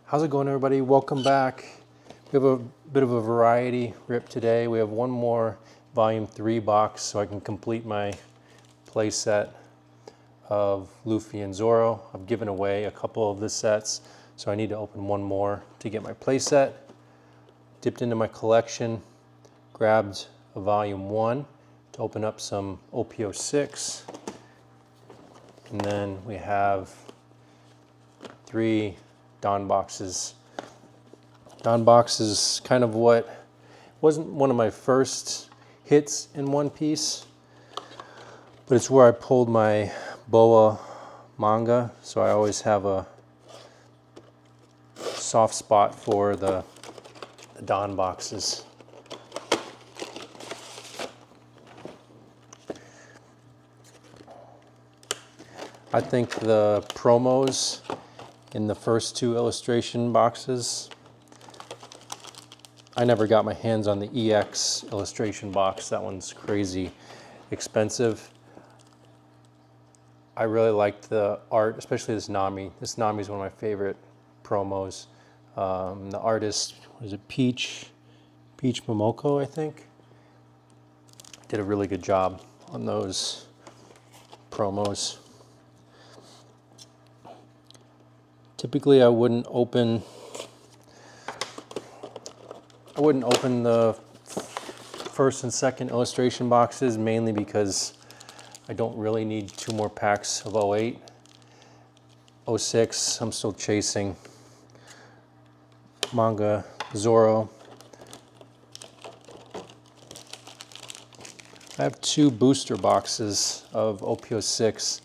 How's it going, everybody? Welcome back. We have a bit of a variety rip today. We have one more Volume 3 box so I can complete my play set of Luffy and Zoro. I've given away a couple of the sets, so I need to open one more to get my play set. Dipped into my collection, grabbed a Volume 1 to open up some OP06. And then we have 3 Don boxes. Don box is kind of what wasn't one of my first hits in One Piece, but it's where I pulled my BoA manga, so I always have a soft spot for the Don boxes. I think the promos in the first 2 illustration boxes, I never got my hands on the EX illustration box. That one's crazy expensive. I really liked the art, especially this Nami. This Nami is one of my favorite promos. The artist, was it Peach Momoko, I think? Did a really good job on those promos. Typically, I wouldn't open the first and second illustration boxes, mainly because I don't really need 2 more packs of 08. 06, I'm still chasing manga Zoro. I have 2 booster boxes of OP06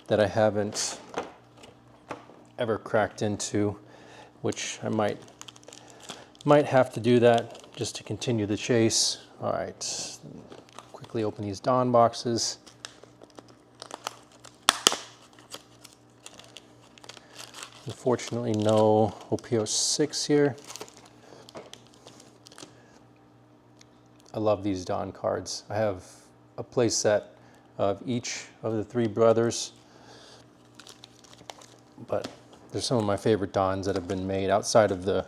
that I haven't ever cracked into, which I might have to do that just to continue the chase. All right, quickly open these Don boxes. Unfortunately, no OP06 here. I love these Don cards. I have a play set of each of the 3 brothers, but they're some of my favorite Dons that have been made outside of the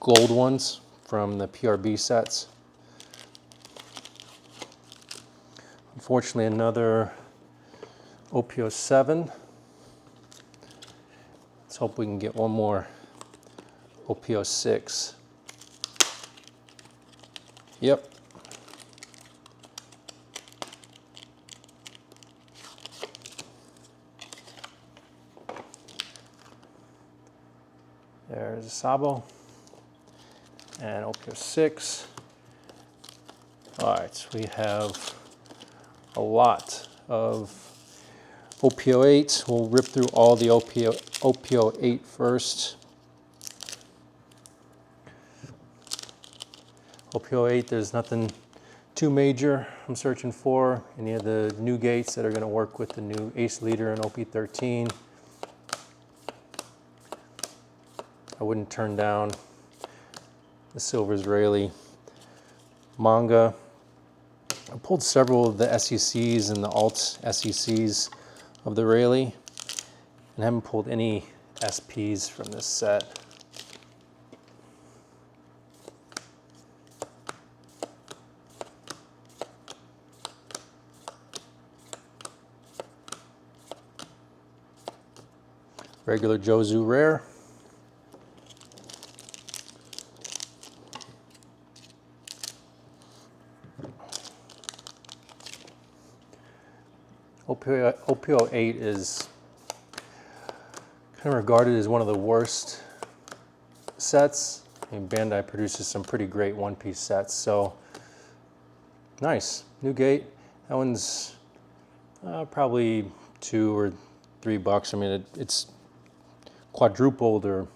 gold ones from the PRB sets. Unfortunately, another OP07. Let's hope we can get one more OP06. Yep. There's a Sabo and OP06. All right, so we have a lot of OP08. We'll rip through all the OP08 first. OP08, there's nothing too major I'm searching for. Any of the new gates that are going to work with the new Ace Leader and OP13. I wouldn't turn down the Silvers Rayleigh manga. I pulled several of the SECs and the alt SECs of the Rayleigh, and haven't pulled any SPs from this set. Regular Jozu Rare. OP08 is kind of regarded as one of the worst sets. I mean, Bandai produces some pretty great One Piece sets, so nice. New gate. That one's probably $2 or $3. I mean, it's quadrupled or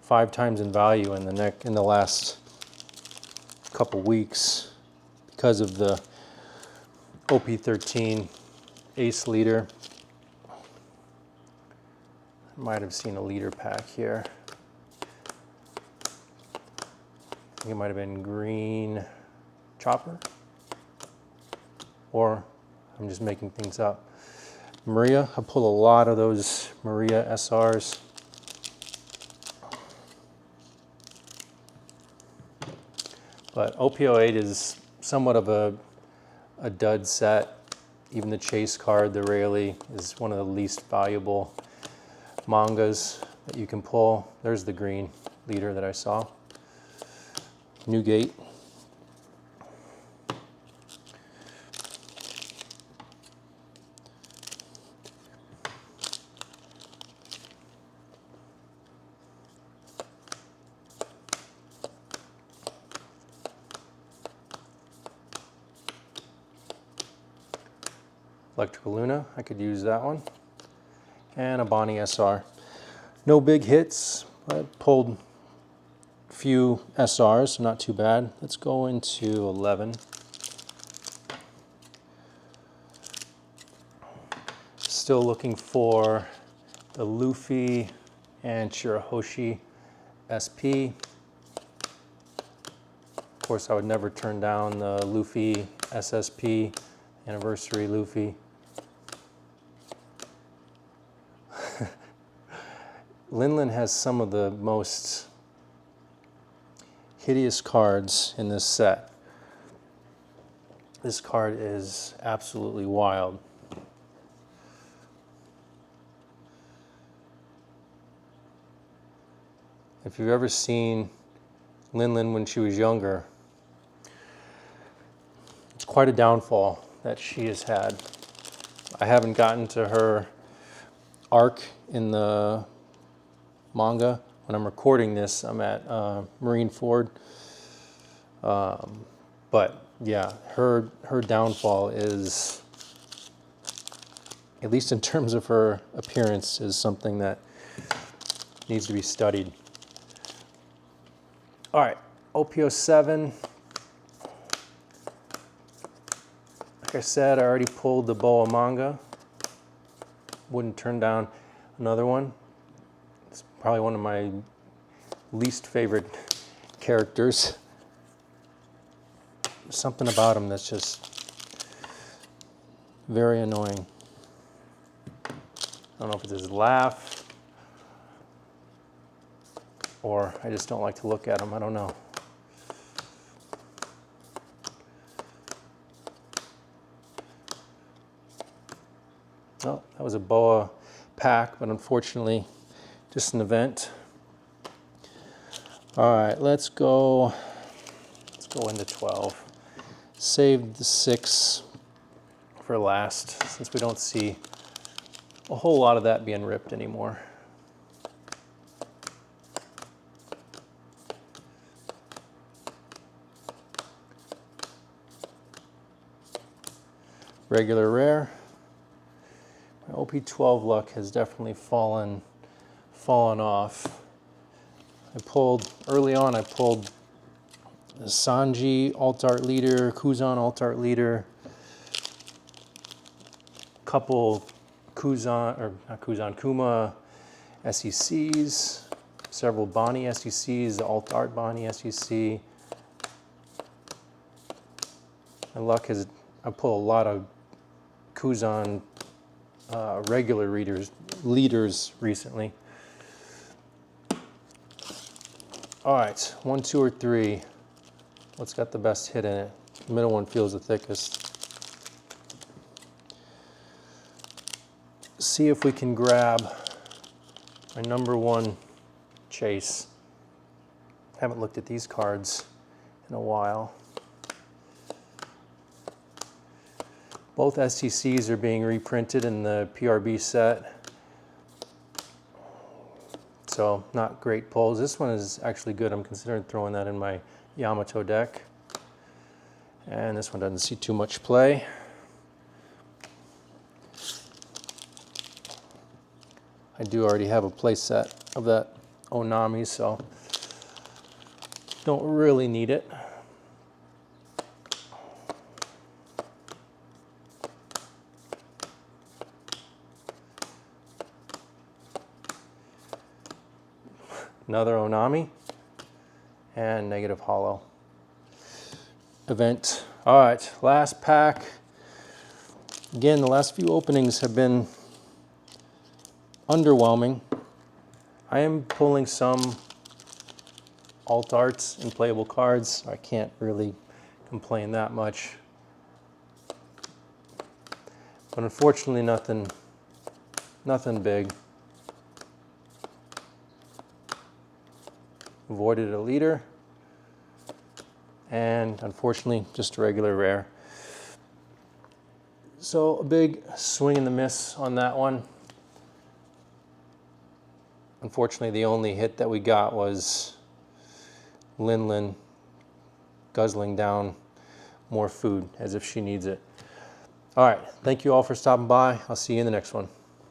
5 times in value in the last couple weeks because of the OP13 Ace Leader. Might have seen a leader pack here. I think it might have been Green Chopper, or I'm just making things up. Maria, I pulled a lot of those Maria SRs. But OPO8 is somewhat of a dud set. Even the chase card, the Rayleigh, is one of the least valuable mangas that you can pull. There's the green leader that I saw. Newgate. Electrical Luna, I could use that one. And a Bonnie SR. No big hits, but pulled a few SRs, so not too bad. Let's go into 11. Still looking for the Luffy and Shirahoshi SP. Of course, I would never turn down the Luffy SSP, Anniversary Luffy. Linlin has some of the most hideous cards in this set. This card is absolutely wild. If you've ever seen Linlin when she was younger, it's quite a downfall that she has had. I haven't gotten to her arc in the manga. When I'm recording this, I'm at Marineford. But yeah, her downfall is, at least in terms of her appearance, is something that needs to be studied. All right, OPO7. Like I said, I already pulled the Boa manga. Wouldn't turn down another one. It's probably one of my least favorite characters. There's something about him that's just very annoying. I don't know if it's his laugh or I just don't like to look at him. I don't know. Oh, that was a Boa pack, but unfortunately, just an event. All right, let's go into 12. Save the 6 for last, since we don't see a whole lot of that being ripped anymore. Regular rare. My OP12 luck has definitely fallen off. I pulled, early on I pulled the Sanji Alt Art Leader, Kuzan Alt Art Leader, couple Kuzan, or not Kuzan, Kuma SECs, several Bonnie SECs, the Alt Art Bonnie SEC. My luck has, I pulled a lot of Kuzan regular leaders recently. All right, 1, 2, or 3. What's got the best hit in it? The middle one feels the thickest. See if we can grab my number 1 chase. Haven't looked at these cards in a while. Both STCs are being reprinted in the PRB set. So not great pulls. This one is actually good. I'm considering throwing that in my Yamato deck. And this one doesn't see too much play. I do already have a play set of that Onami, so don't really need it. Another Onami and negative hollow event. All right, last pack. Again, the last few openings have been underwhelming. I am pulling some alt arts and playable cards. I can't really complain that much. But unfortunately, nothing big. Avoided a leader. And unfortunately, just a regular rare. So a big swing and the miss on that one. Unfortunately, the only hit that we got was Lin guzzling down more food as if she needs it. All right, thank you all for stopping by. I'll see you in the next one.